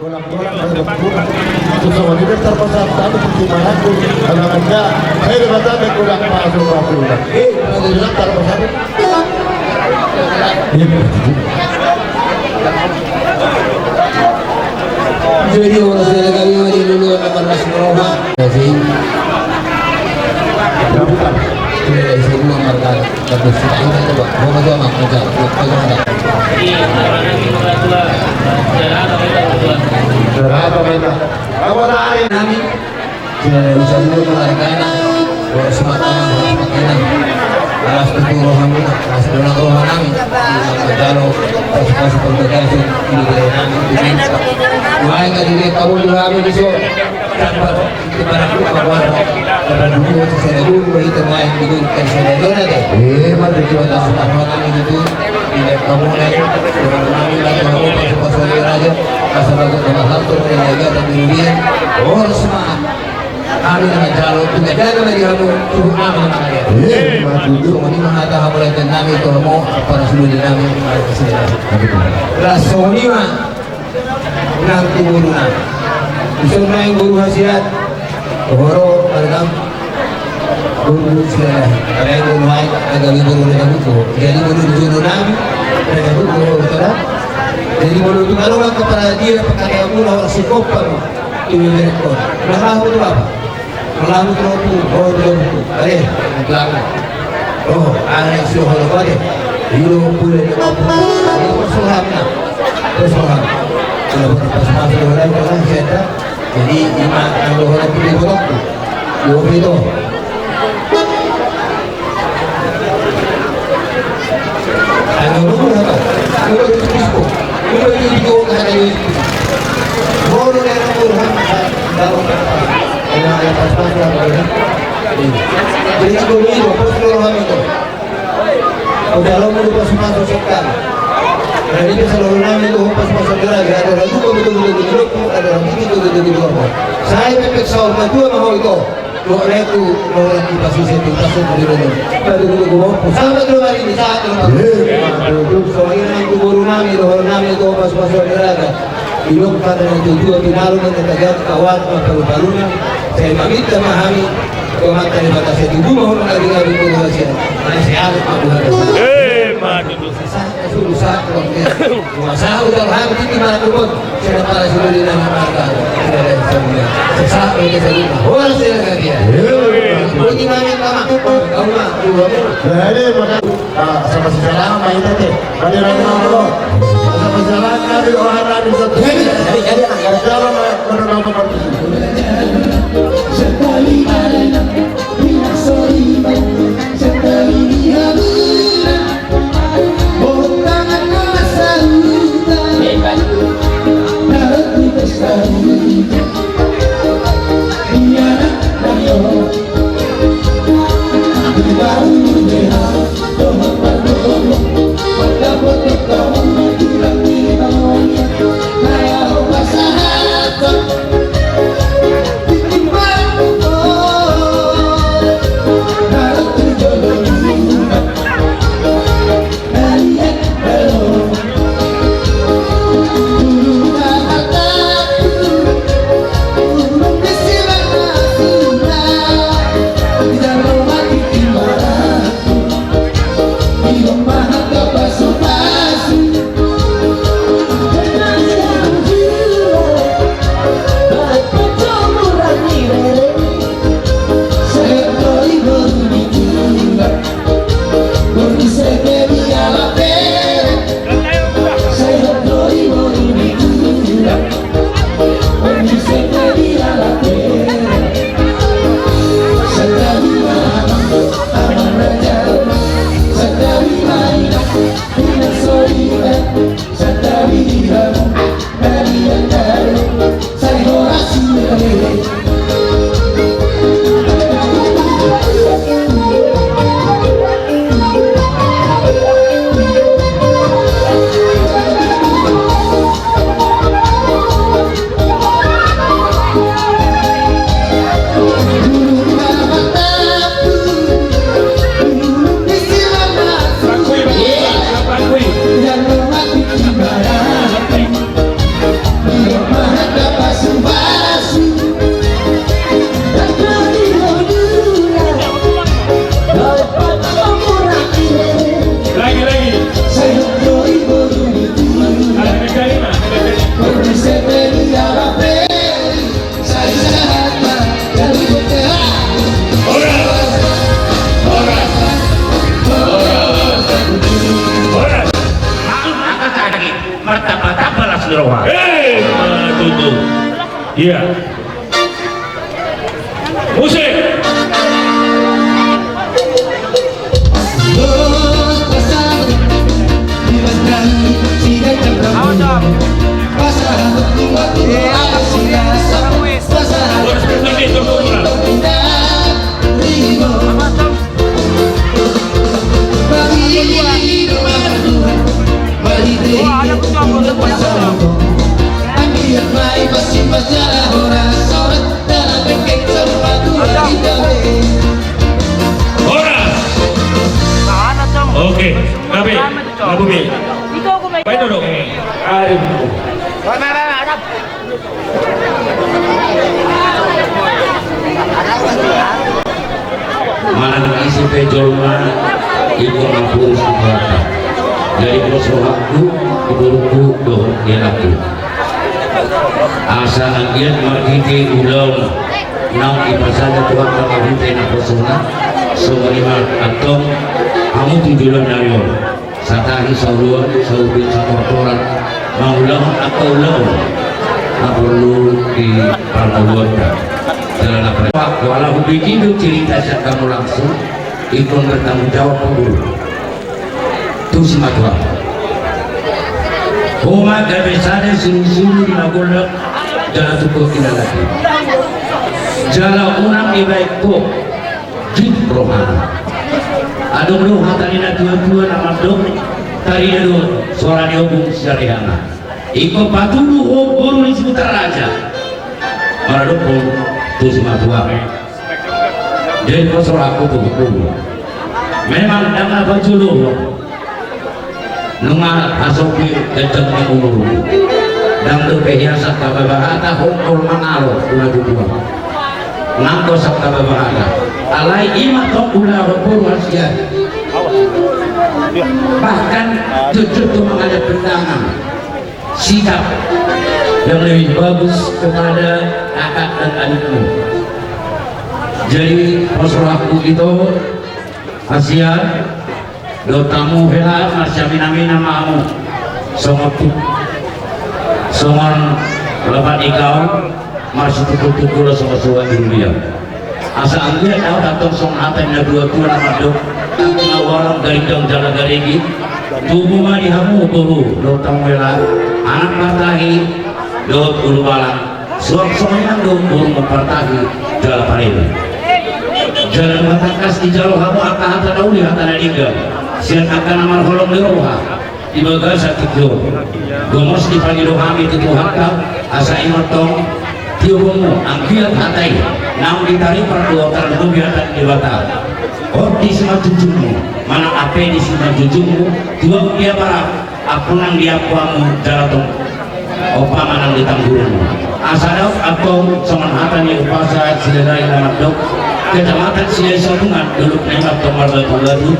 Bolang-bolang saya berkurang. Susah wanita terpasang tadi pertimbangan aku. Kalau anda saya dikata berkurang masuk masuk. Bilang terpasang. Jadi orang saya kami mandi dulu nama Rasulullah. Jadi semua marga terus kita coba mau coba kerja bagaimana? Berapa mereka? Kamu tarik Kami bisa dulu melarikana semakin alas tutur hamina alas dolang rohan kami kalau pas komunikasi ini kami mulai dari kamu dulu kami di sini tanpa barang kawan karena dulu saya dulu itu main di saya dulu deh mari kita sama kami itu tidak kamu lagi kami lagi kamu pas aja asal aku sama satu yang jaga dan dunia orang semangat kami dengan jalur tidak jaga lagi kamu tubuh nama kalian semua ini menghata mulai dan itu mau para seluruh kami rasoni mah nanti guru bisa main guru hasiat horo mereka guru saya ada yang guru main agak guru mereka buku jadi guru di jodoh nami mereka buku saudara jadi guru itu kalau kepada dia pakai aku lawan psikopat ini mereka melahu itu apa melahu itu oh itu buku ada belakang oh anak suruh horo pada hidup boleh itu persoalannya persoalan kalau pas masuk orang orang saya jadi lima yang orang pilih botok dua itu yang dulu apa dulu itu disco dulu itu disco ada itu baru yang orang dalam yang ada pas jadi itu itu pas orang itu udah lo mau pas masuk sekarang. Nah ini selalu nami itu pas masuk geraga ada orang itu betul ada orang itu saya pepek sahur kedua mau itu lo itu lo lagi pasti itu pasuk di mana pada dulu sama dulu hari ini saat itu soalnya itu baru nami itu pas masuk geraga ilok pada itu dua binaru nanti tegak kawan baru-barunya saya meminta memahami Tuhan tadi batas itu mau lagi itu rahasia nasihat aku harus susah masalah udah lama di mana pun saya para sudah di nama marga saya semua susah ini saya harus saya dia bagaimana kamu mah jadi sama sejarah main tadi ada orang mau sama sejarah ada orang ada satu jadi kalau menurut apa sekali ada minyak sorry sekali dia Iya. Musik. Oke, Nabi, Nabi. Baik duduk. Mana isi pejolma ibu ngapur sukarta dari proses waktu ibu-ibu doh dia lagi asa agiat markiti ulang nang ipasada Tuhan kakabinte na persona sumalimat atong kamu tujuan nayon satahi sauluan saubin sakortoran maulang atau ulang na perlu di perlaluan dalam apa walau begitu cerita saya kamu langsung ikut bertanggung jawab guru itu semua Homa gabesane suru-suru di magulak jalan tukuh kita lagi jalan unang ibaik ko jid rohana adong lo hatalina dua-dua nama dong tari ado suara diobong syarihana iko patulu ho guru di seputar raja maradopong itu semua tua jadi kosor aku tuh guru memang dana baju lo nunga asopi kenceng ni umur dan berkehiasan kababahata hongkol mangalo ulah dua nangko sak kababahata alai imat tong ulah hongkol wasiat bahkan jujur tuh menghadap bendangan sikap yang lebih bagus kepada kakak dan adikmu jadi masalahku itu Asia dotamu hela marsyamina-mina maamu songotu songon lebat ikau marsyutukul-tukul songo-songo dunia asa anggia kau datang song hatanya dua-dua nama dok aku ngawalang garidang jalan garigi tubuh mah dihamu turu dotamu hela anak partahi dot ulu balang suang-suangnya dok burung mempartahi jalan paril jalan matakas di jalur kamu hata-hata dauli hata nadiga sian akan amal holong liroha di baga sakityo gomos di pagi dohami itu Tuhan asa imotong tiubumu angkiat hatai nang ditarik perdua terlalu biatan di batal oh di semua jujungmu mana ape di semua jujungmu dua dia para aku nang dia kuamu jalatong opa manang di tanggurmu asa dauk aku soman hata ni upasa siledai lamat dok kecamatan silai sorungan duduk nembak tomar batu-batu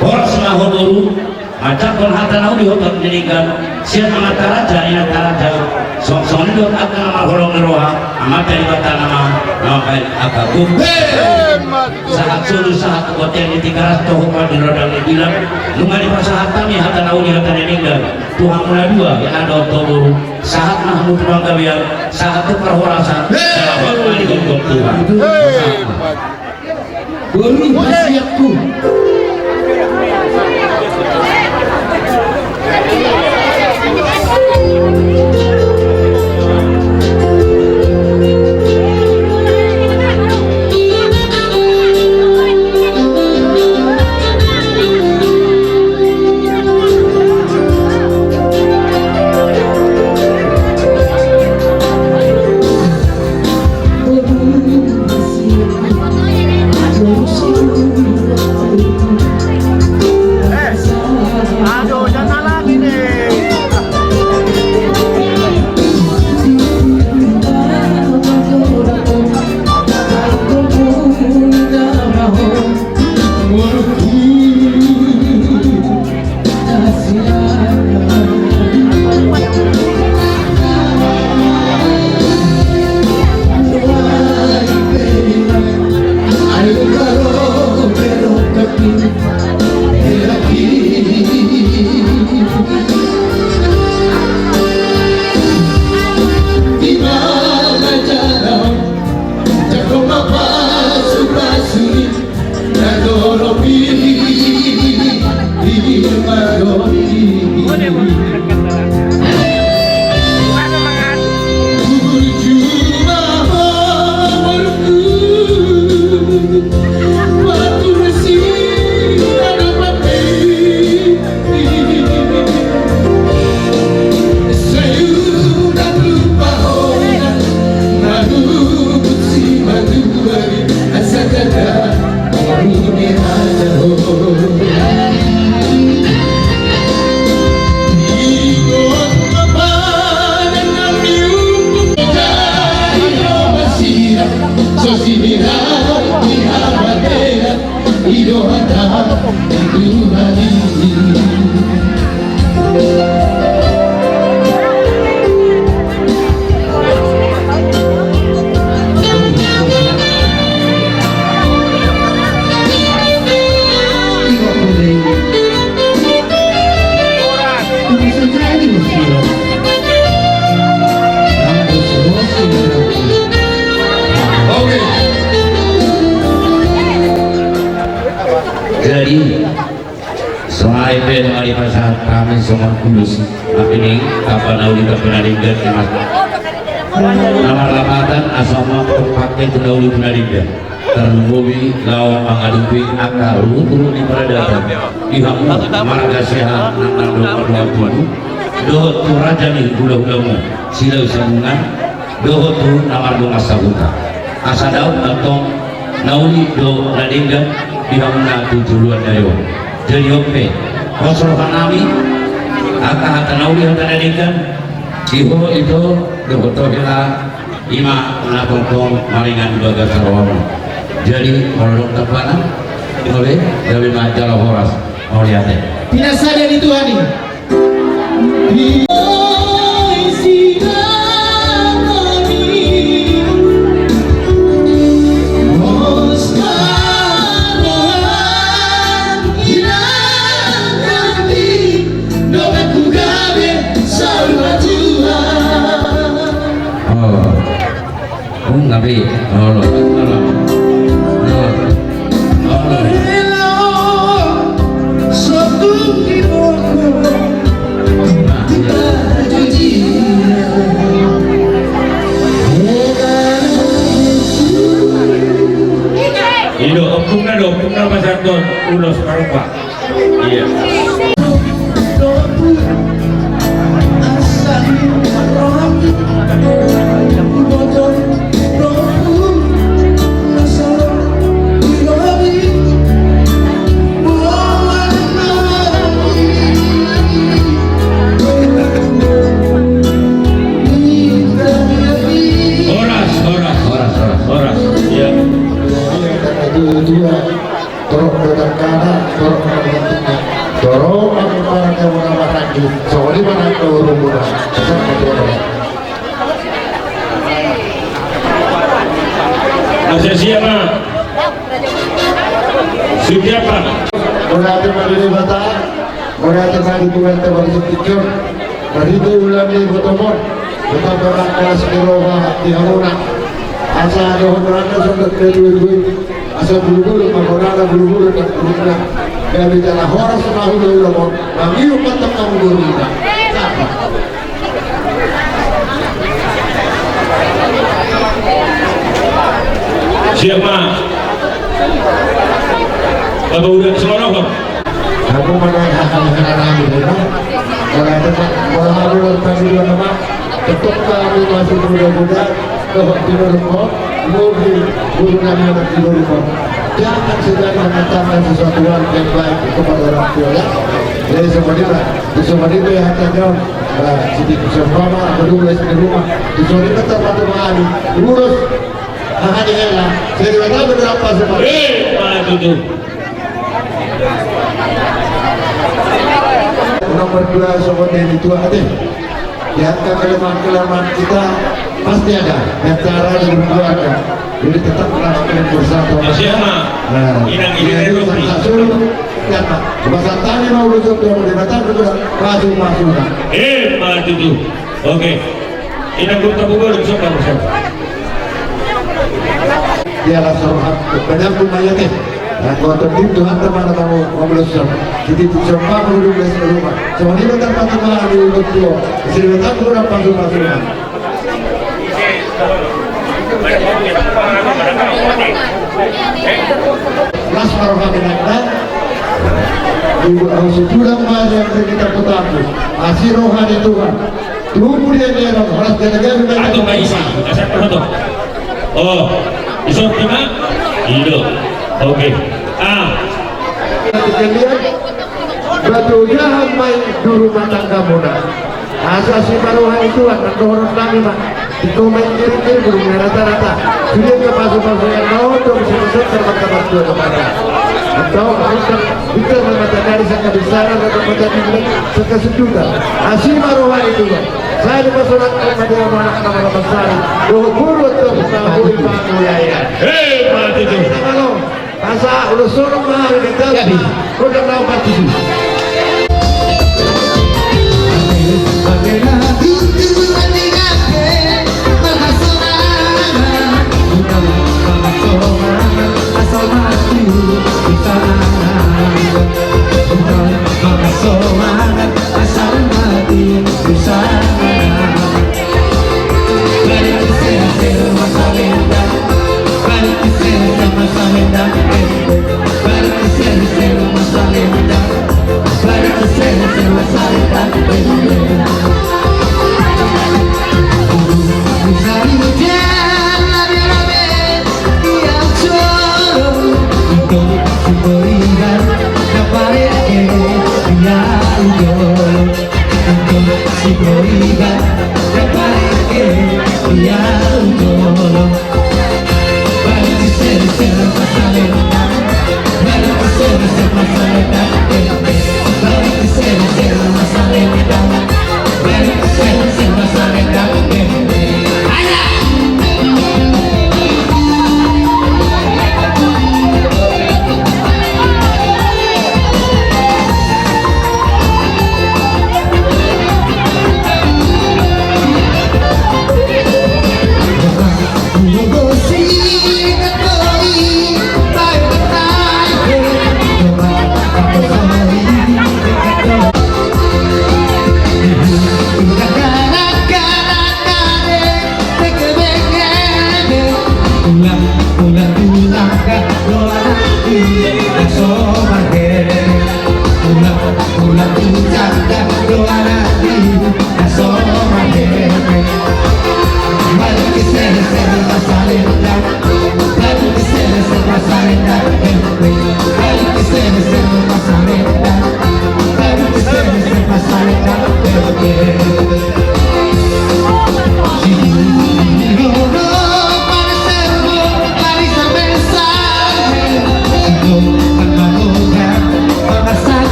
orang semua hodoru macam kon hata nau di hotel menjadikan siap mengata raja ini raja sok-sok ini akan nama holong neroha amat dari kata nama kain akagum saat sulu saat koten di 300 tohok di rodang bilang lunga di pasahat kami hata nau di hata meninggal Tuhan mula dua yang ada otoburu saat mahmud bangga biar saat itu perhorasan dalam waktu di hukum Tuhan guru wasiatku Terus Jadi selain dari hari pasar kami semua kudus ini kapan nauli kepenarigan nama lapatan asama pakai kenauli penarigan ternubi lawan mengadupi akal turun di peradatan dihambat marga sehat nang nomor 20 dohot tu raja nih gula-gulamu silau sambungan dohot tu namar dong asabuta asadau atau nauli do penarigan dihamna tujuan dayo jadi oke Rasul Hanami hata nauli hata nadikan iho itu dohotogela ima napongkong maringan baga sarawam jadi kalau terpana oleh dari majalah Horas mau lihat Tidak saja dituani. Tapi Opungna pasar don ulos parupa. Iya. Siapa? Siapa? Berarti berdiri bata, berarti bagi Tuhan terbaru pikir, berdiri ulang di botomon, tetap orang kelas keroha di haruna, asal ada orang sudah kedua-dua, asal bulu-bulu, makorana bulu-bulu dan bulu-bulu, dan bicara horas semahu dari lomor, bagi umat tentang bulu-bulu, apa? Siapa? Bapak udah semua kok. Aku menanyakan ini, kalau ada orang harus tadi dua nama, tetap kami masih muda-muda, kalau tidur kok, mobil guru kami anak tidur kok. Jangan sedang mengatakan sesuatu yang baik kepada orang tua ya. Jadi semua itu ya hati-hati. Sedikit seumpama, berdua di rumah, disuruh tetap satu hari, urus. Hanya elah, jadi mana berapa sebenarnya? Mana itu? Nomor 2 sobat yang itu ada. Di angka kelemahan kita pasti ada. Yang cara yang berdua ada. Jadi tetap melakukan bersatu. Siapa? Inang sangat suruh. Siapa? Bahasa tani mau rujuk yang berdebatkan berdua. Masuk. Mana itu? Oke. Inang kota Bogor siapa bersama? Dialah surhat. Benar pun mayatnya. Nah, kalau tertib Tuhan teman kamu ngobrol jadi semua penduduk desa rumah. Semua ini kan pasti malah di untuk tua. Jadi kita kurang pasung-pasungan. Las maroha binatang. Ibu sudah mas yang kita putaku. Asih rohani Tuhan. Tunggu dia harus jaga-jaga. Atau nggak isi, kasih perhatian. Oh, isok lima, hidup. Oke. Kejadian batu jahat main di rumah tangga muda. Asasi maroha itu akan dorong kami mak. Itu main kiri-kiri burungnya rata-rata. Sudah ke pasu-pasu yang mau untuk bisa terbatas dua kepada. Atau kita membaca dari sangka besaran atau baca tinggi sangka sejuta. Asih maroha itu mak. Saya dipersoalkan kepada anak-anak besar. Guru atau tahu pangulaya. Hei, Pak itu. Kalau asa udah suruh mahal kita, udah tahu pasti.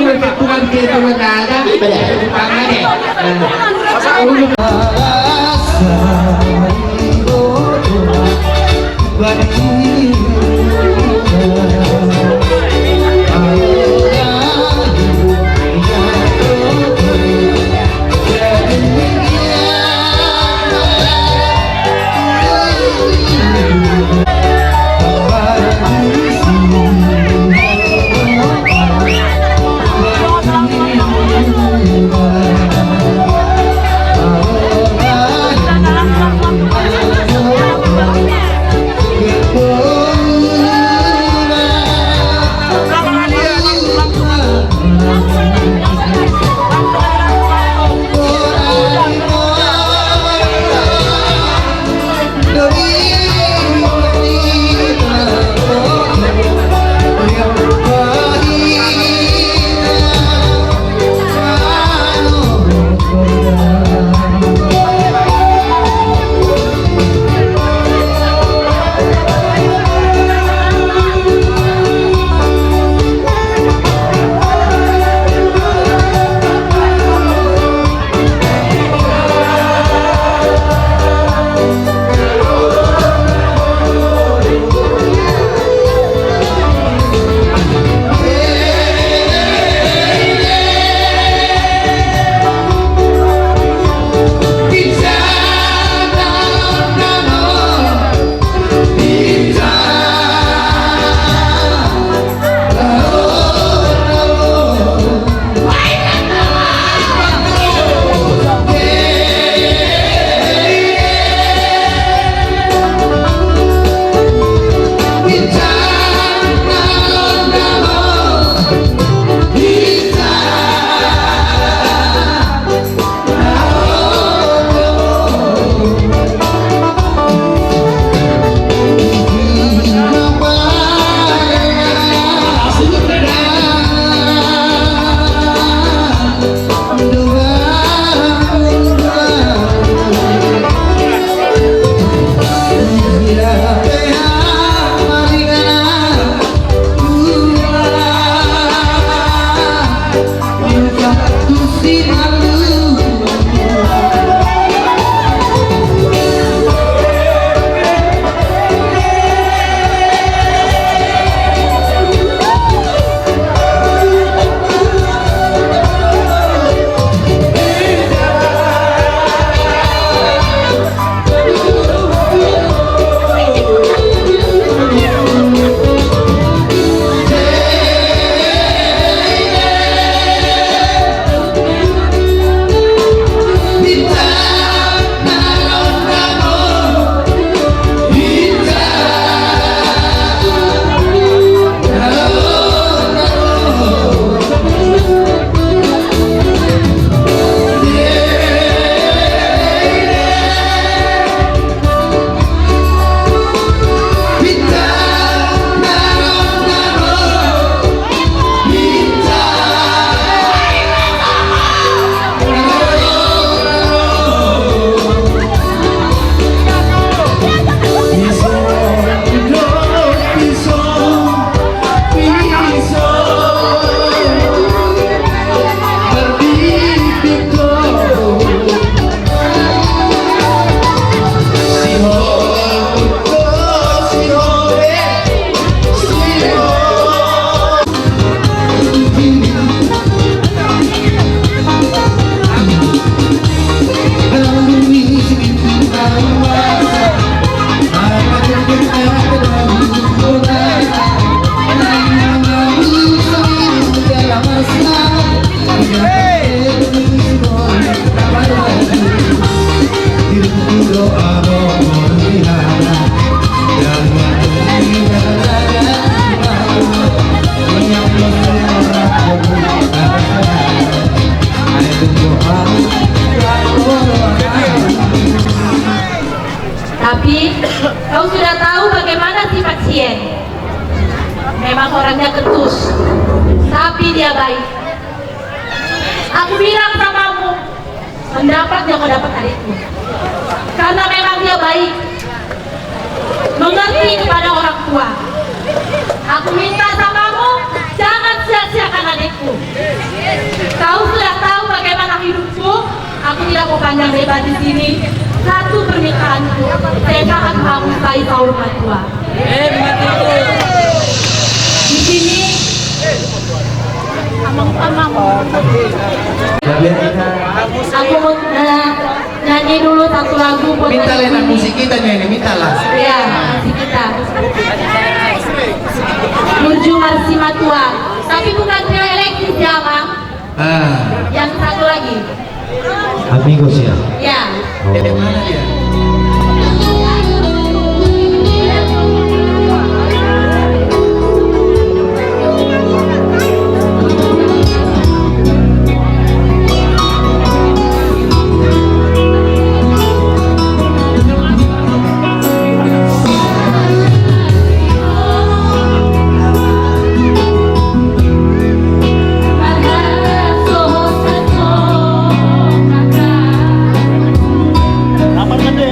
Tuhan kita mendadak. Pangan deh. Tapi kau sudah tahu bagaimana sifat Sien. Memang orangnya ketus, tapi dia baik. Aku bilang samamu, mendapat yang kau dapat adikku. Karena memang dia baik, mengerti kepada orang tua. Aku minta samamu, jangan sia-siakan adikku. tidak mau panjang lebar di sini. Satu pernikahanku, saya akan menguasai sahur matua. Di sini, aku mau nyanyi dulu satu lagu buat Minta lena musik kita ini, minta lah. ya, musik kita. Burju Marsi Matua, tapi bukan trio elektris ya, Bang. Yang satu lagi. Amigos ya. Ya. Dari mana dia? Marhaba,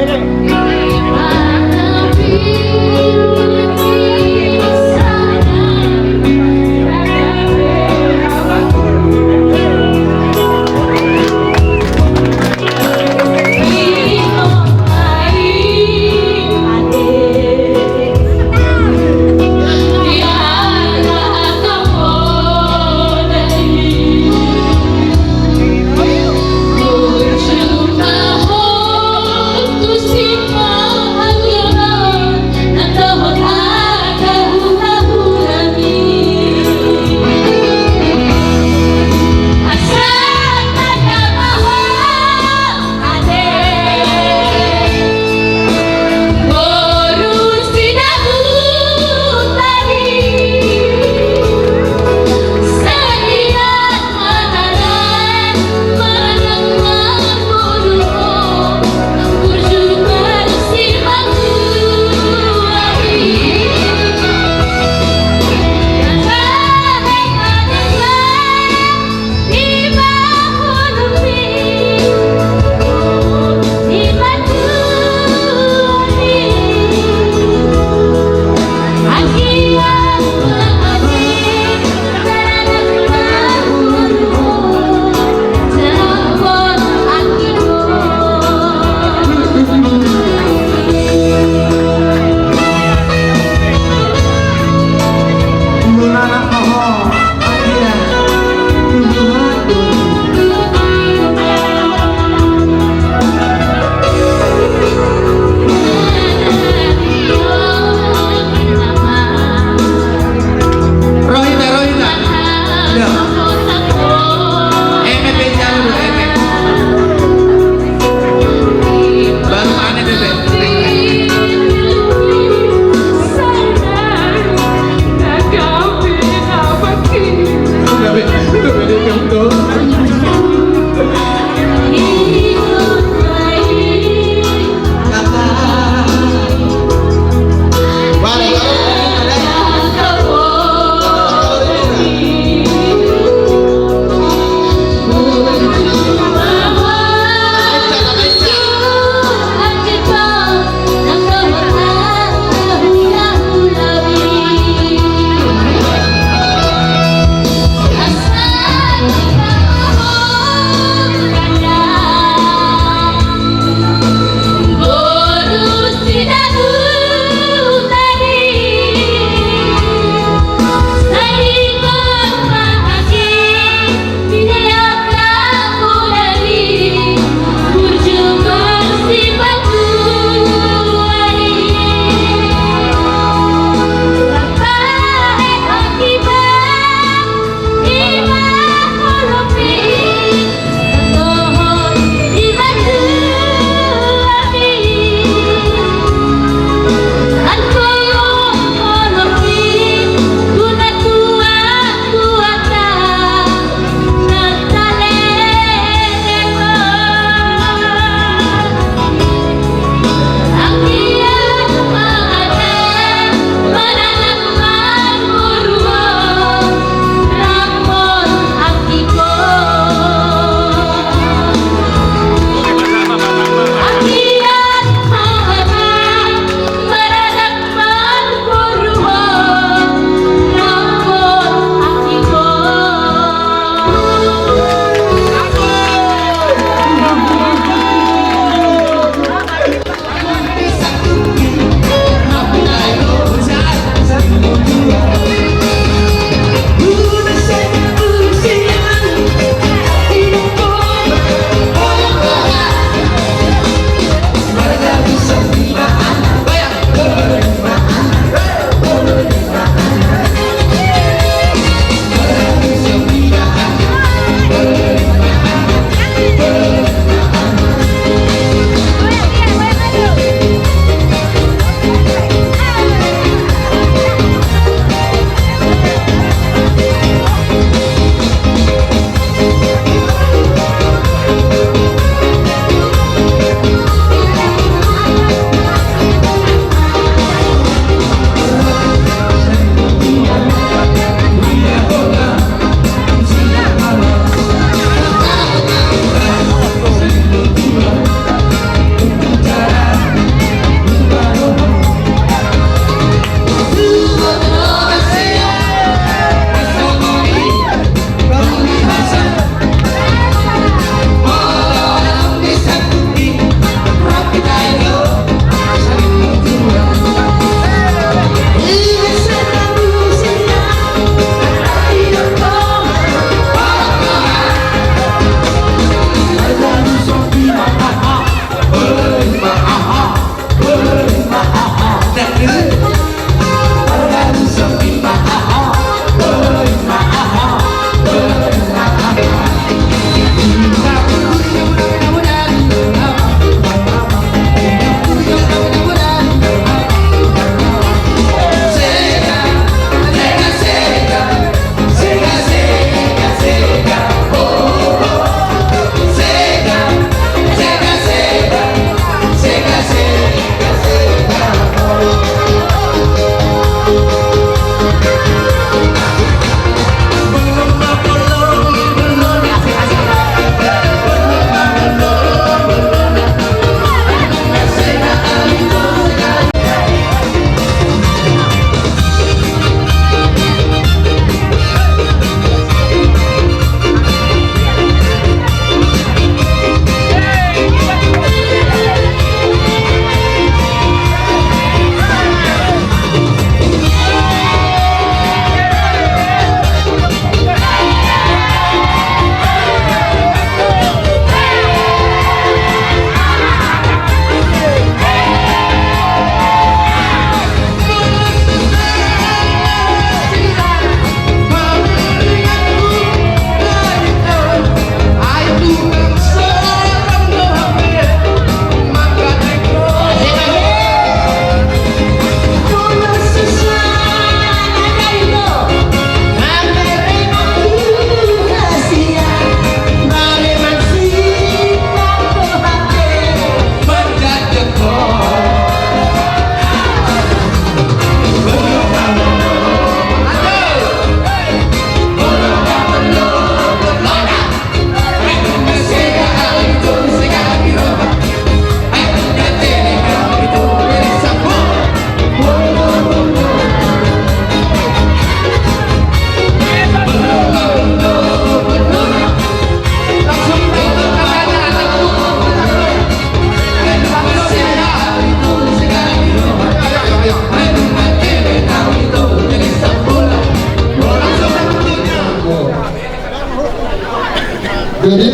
Jadi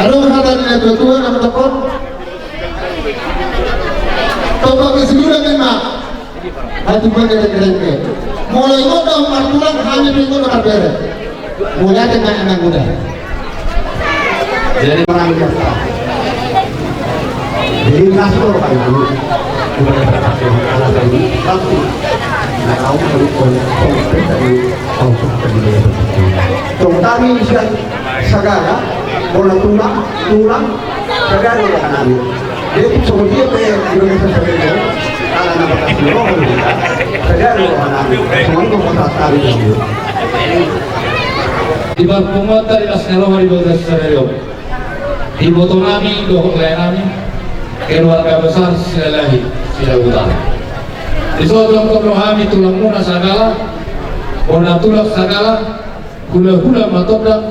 ada hatan yang dua nama telepon tombak keseluruhan memang hati bergerak-gerak mulai modal martulan hanya minggu nomor beres mulai dengan anak muda Jadi orang biasa. Jadi nasib kan dulu. Kemudian anak tadi pasti. Nah kau perlu konkret dari kau perlu tadi bisa segala bola tulang segala yang akan jadi seperti apa yang Indonesia seperti kalau nak berkata segala yang akan semua itu kontrak tadi di Bangkumata di Lasnelo hari Bagas Sarayom di Botonami dohok layanami keluarga besar Silalahi Sila Utara di Sodong Kobrohami tulang muna sagala bona tulak sagala hula-hula matodang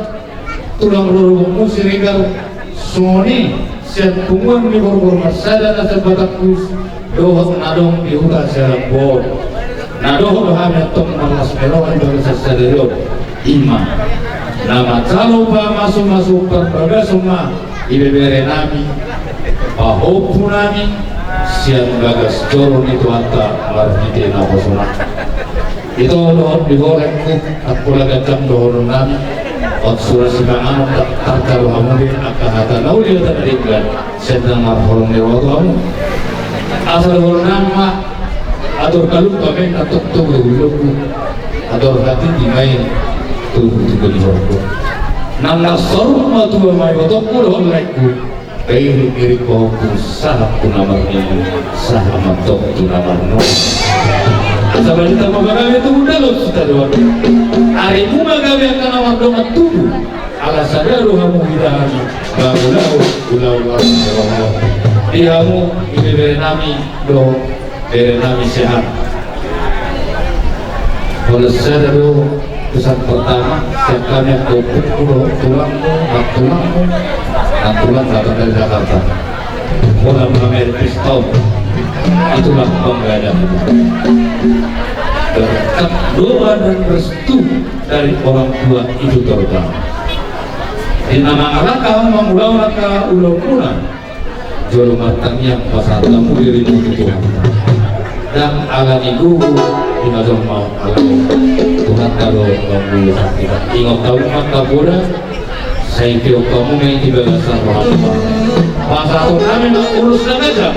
tulang rorong musirigal soni siap kumuan di borbor masada nasa batakus dohok nadong di hutan selambor nadohok dohami atong malas melohan Bagas Sarayom iman nama kalau masuk berbagai semua ibebere nami pahopu nami siang gagas joron itu hatta martite na posona itu dohon digorengku aku lagacam dohon nami ot surah sibangan tak kalau hamude akka hata nauli hata ringgan sedang marholong lewat kamu asal dohon nama atur kalut kami natuk tuh huluku atur hati dimain tuh digorengku nang nasor matu mai botok puluh laiku kairi kiri kohku sahab ku namarnya sahab matok tu namarno asal kita magawe tu udah lo kita doang hari mu magawe akan awak doang tubuh alasannya ruhamu hidahani bangulau ulau Allah dihamu ini berenami do berenami sehat kalau saya do pesan pertama siapkannya kopuk tulangmu tulang datang dari Jakarta bola mengambil pistol itulah penggadaan berkat doa dan restu dari orang tua itu terutama di nama Allah kamu mengulau raka ulau puna jolo matang yang pasal tamu dirimu Tuhan dan alami guru di mazam mau alami Tuhan kalau kamu kita ingat tahu maka bola saya kira kamu yang di belasan orang masa itu kami nak urus dan aja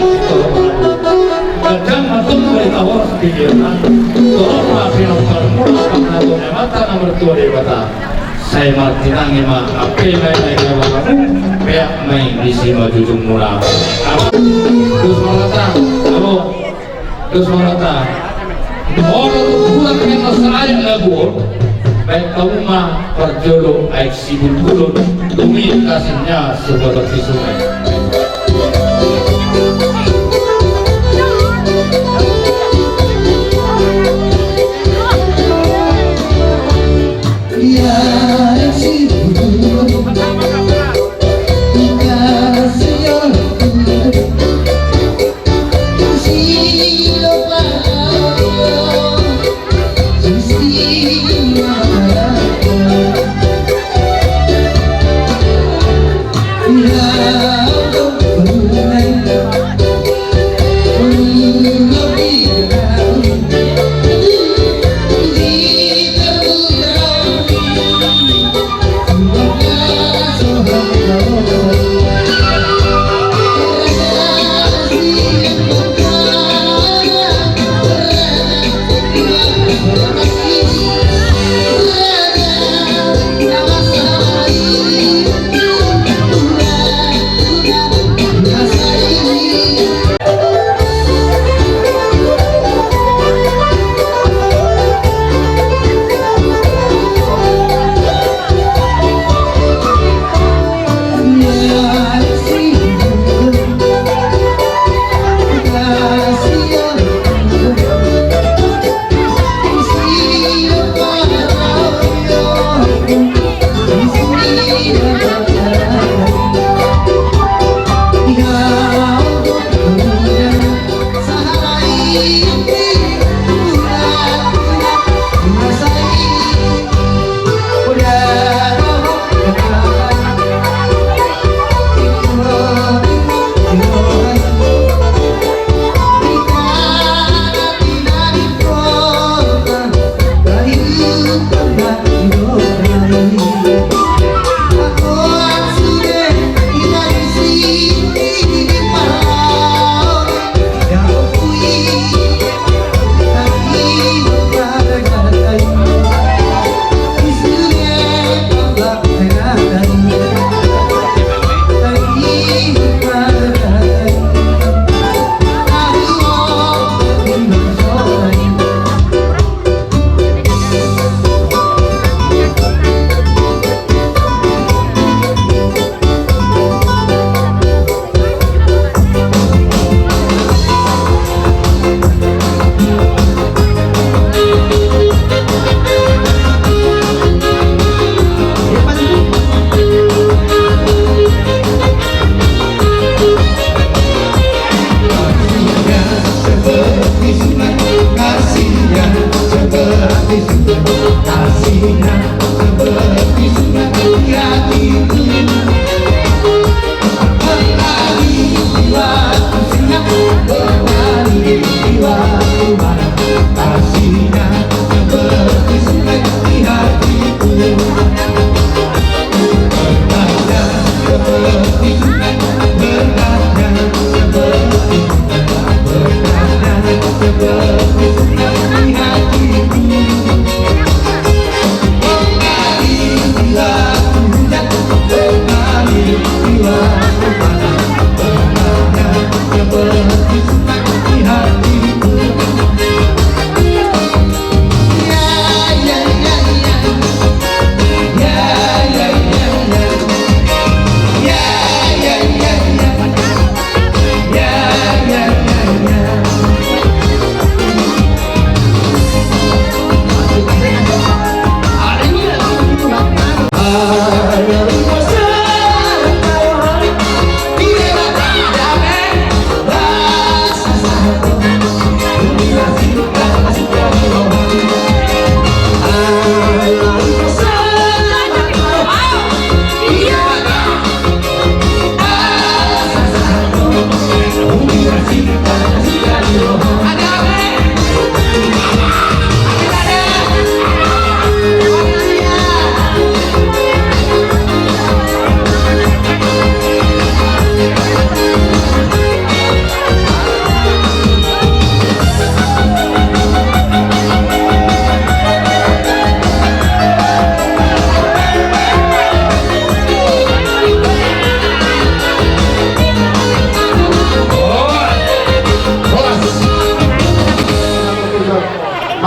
kadang masuk dari awal sedikitnya tolong maafin kamu karena tuh mata nomor 2 dia kata saya mati nangi mah apa yang kamu kayak main di sini jujung mula terus mengatakan terus mengatakan orang itu pulang kita saya lagu baik kamu mah perjolo aik sibul kulun demi kasihnya seperti sungai mengalir di waktu malam, kasihnya seperti sungai di hatiku. Berkatnya seperti sungai, berkatnya seperti sungai, berkatnya seperti sungai di hatiku. Mengalir di waktu hujan, mengalir di waktu panas, berkatnya seperti sungai di hatiku. Ya ya ya ya, ya ya ya ya, ya ya ya ya, ya ya ya ya.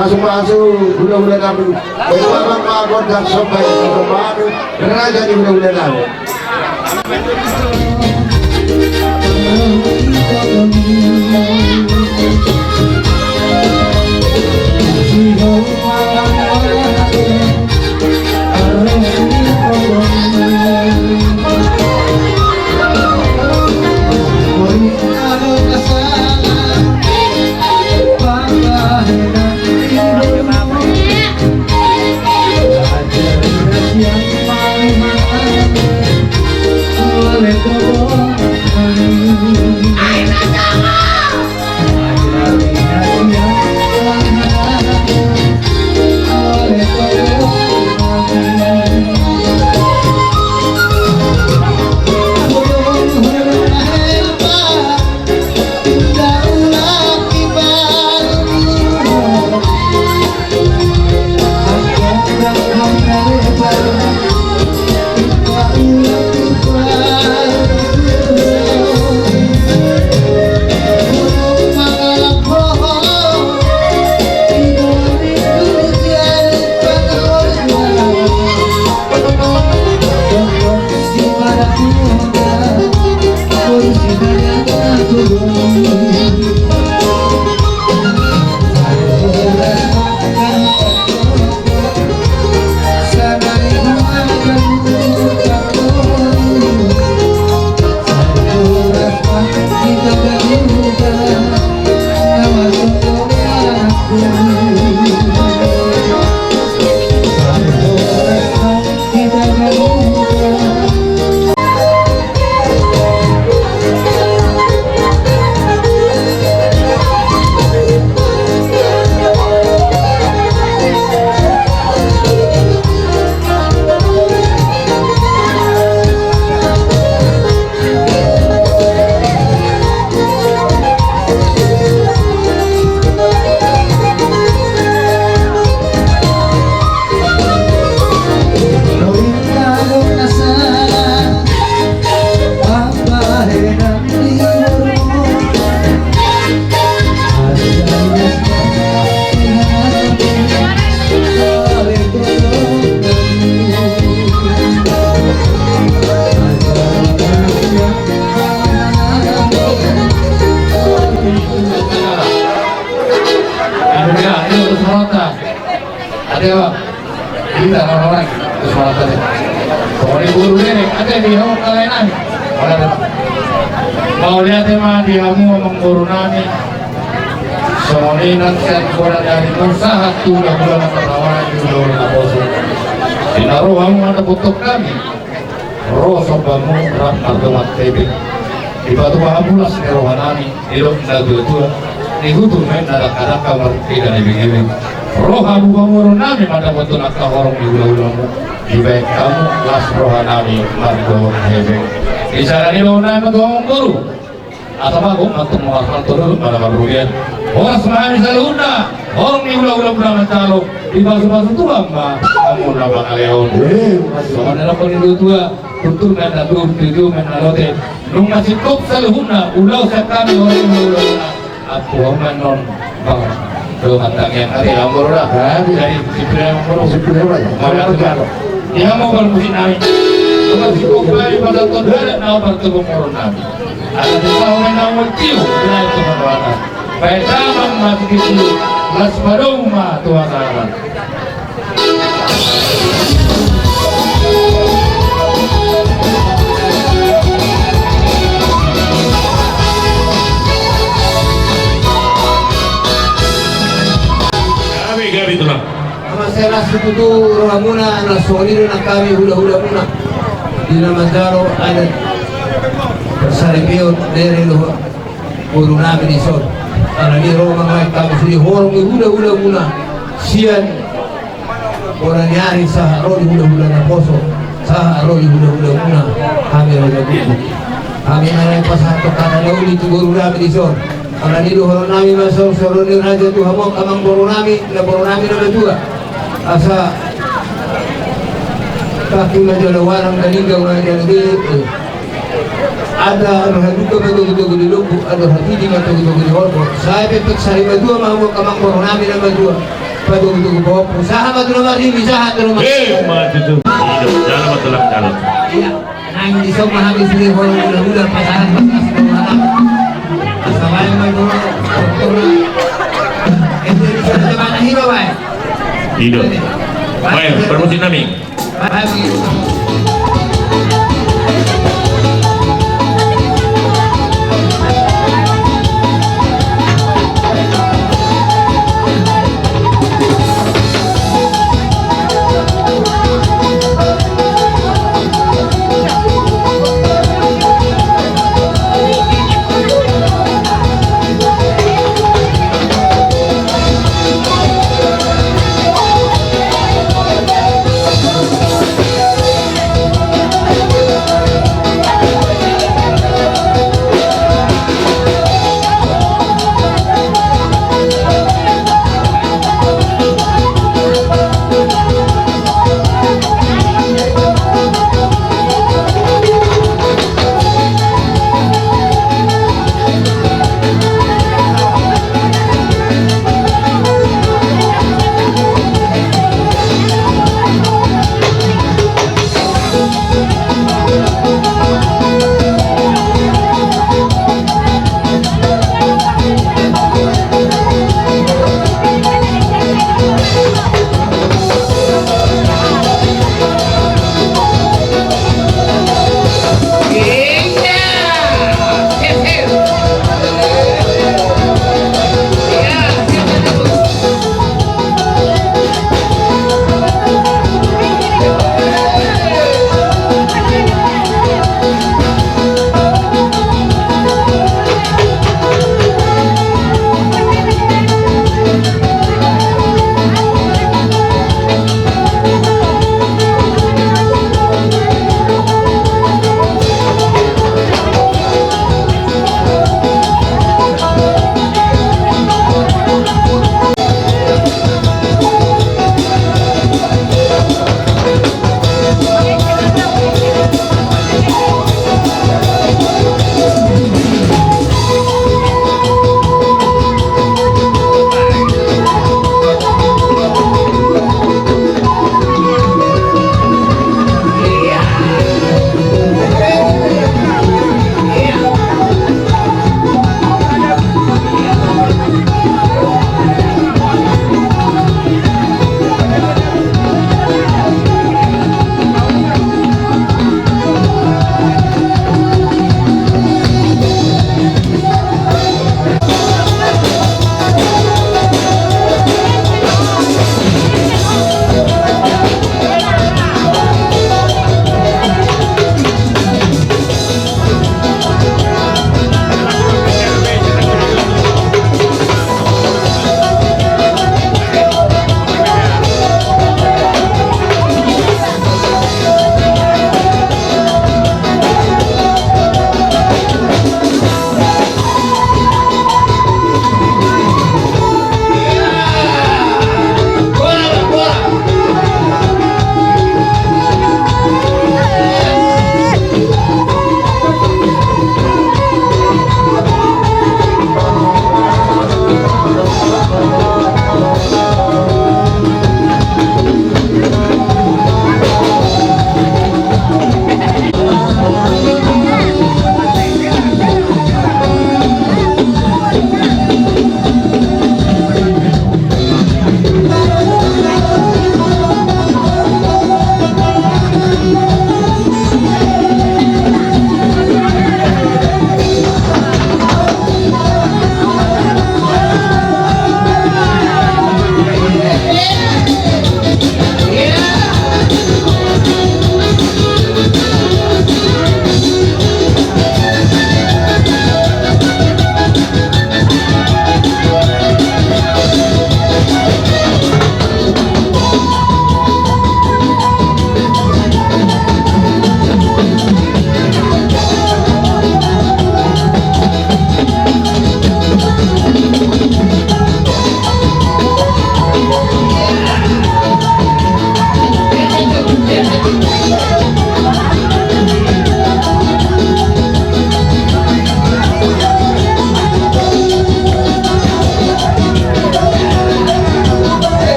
Masuk-masuk bulan-bulan kami bersama Pak Kodam sampai kembali raja di bulan-bulan kami. Ada kita orang-orang keselamatan. Kemudian guru ini ada di hong kalian. Mau lihat mah diamu mengguru nami. Semuanya nanti kurang dari usaha tu dah bulan pertama di bulan Agosto. Dinaruh kamu ada butuh kami. Roh sobamu ram ardomat tebe. Di batu bahamulas di rohanami hidup dagu tua. Nihutu main ada kamar tidak dibingin. Roha bubamuro nami pada waktu nak horong di ulah-ulahmu. Di baik kamu las roha nami margo hebeng. Di sana ni mau nami doang guru. Atau aku untuk mengakhir turun pada baruan. Orang semua misalnya orang ni ulah-ulah pernah mencalo di basuh-basuh tu apa? Kamu nama kalian. Soalnya apa ni tua tutur dan tutur menalote. Nung masih kop salahuna ulah sekali orang ulah. Aku menon bang. Lo katanya hari amor dah. Dari sipre amor. Mana tu? Dia mau bermusim nabi. Kalau si kop lagi pada tondara nak bertemu orang nabi. Ada sesuatu yang nak tiu dia itu berwarna. Baik zaman mati itu las baroma Tuhan Allah. Gabi itulah. Masalah seputu rohamuna na solido na kami hula-hula muna. Di naman daro ada saripio dari lo guru namin isod. Karena di Roma mga kami sili horong hula-hula muna. Siyan orang nyari sa roli hula-hula na poso. Sa roli hula-hula muna kami roda buku. Kami na pasato kana na uli tu guru namin isod. Karena di luar nami masuk soroni raja tu hamok kamang boro nami na berdua asa kaki majalah warang galinggang majalah itu ada haduka begitu di lubu ada hati di mata begitu di horbo saya pepek sari berdua mau kamang boro nami na berdua pada begitu bawa usaha batu nama ini usaha tu nama Maju tu. Jalan betul jalan. iya nang di semua habis di horbo udah pasaran bekas Sabay may mga doktor na ito yung sa naman na hiro ba? Hidup. Baik, permusim namin.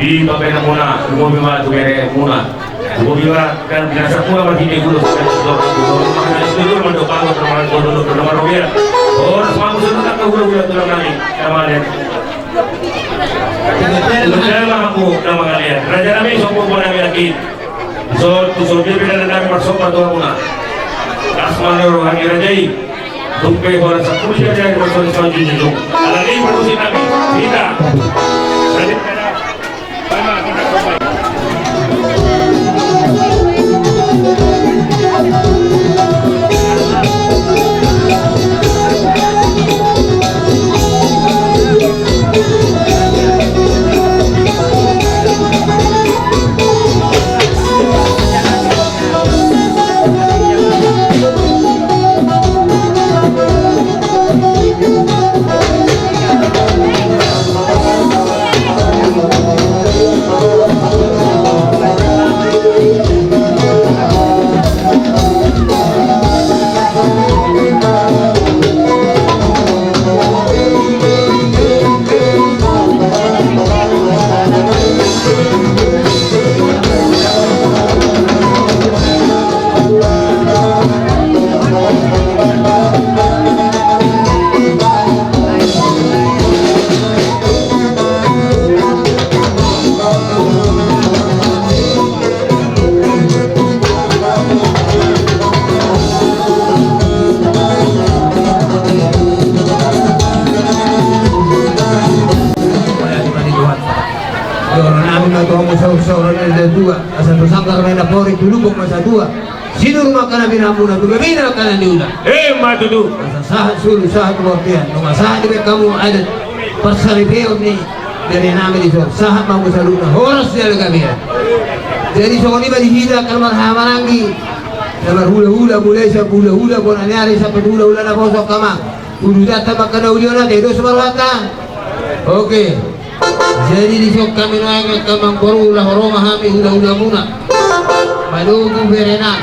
di bagian muna, mobil mana tu kere muna, mobil mana kan biasa muna masih di gulu, itu mandok bangun nomor mobil, oh semua musuh tak tahu gulu dalam kami, kemarin. Dalam aku nama kalian, raja kami sopo pun kami lagi, so tu so dia bila kami masuk pada muna, asman orang kami rajai. Tumpai orang satu saja yang bersama sama junjung. Kalau ini produksi kami, kita. asal tersangka karena Polri dulu masa dua sinur makana binamuna bina kana diulah Matu tu. asal sahat sulu sahat pengertian rumah sahat di kamu ada persaripeon nih dari nama di sana sahat mampu saluna horas dia kami jadi soal ini bagi hida kalmar hamanangi dalam hula-hula mulai sa hula-hula pun anyari sampai hula-hula na bosok kama kudu data makana uliona dedo semarwata oke. Jadi di sok kami nangis kamang baru lah rumah kami hula-hula muna maluku berenan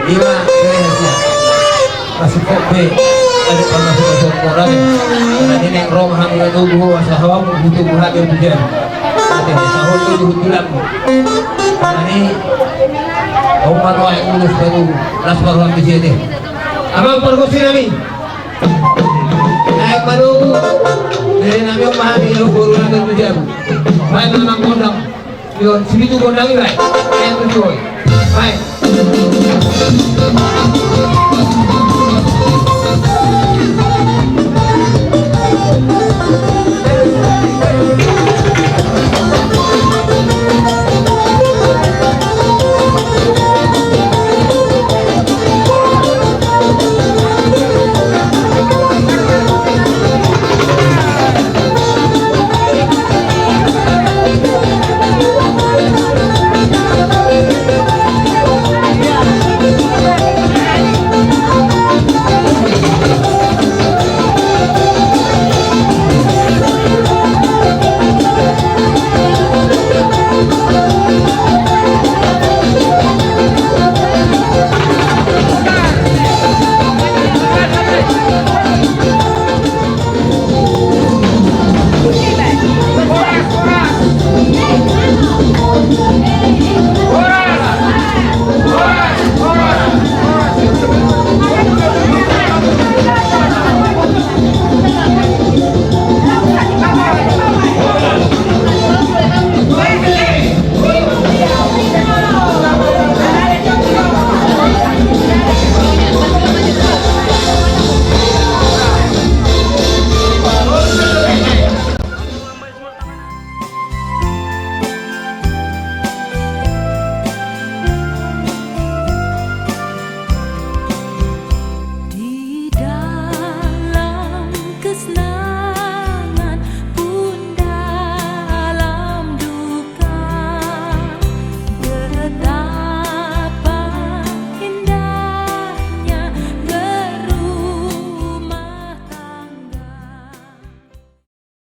lima beresnya masih kopi ada pernah masuk orang karena ini yang rumah kami menunggu asahawa butuh hadir hujan ada sahur itu hujan karena ini Umar Wahid Ulus baru Laskar Wahid sini abang pergusi kami naik baru dari nami memahami yang guru nabi tujuh baik memang kondang yon segitu kondang ini baik yang tujuh baik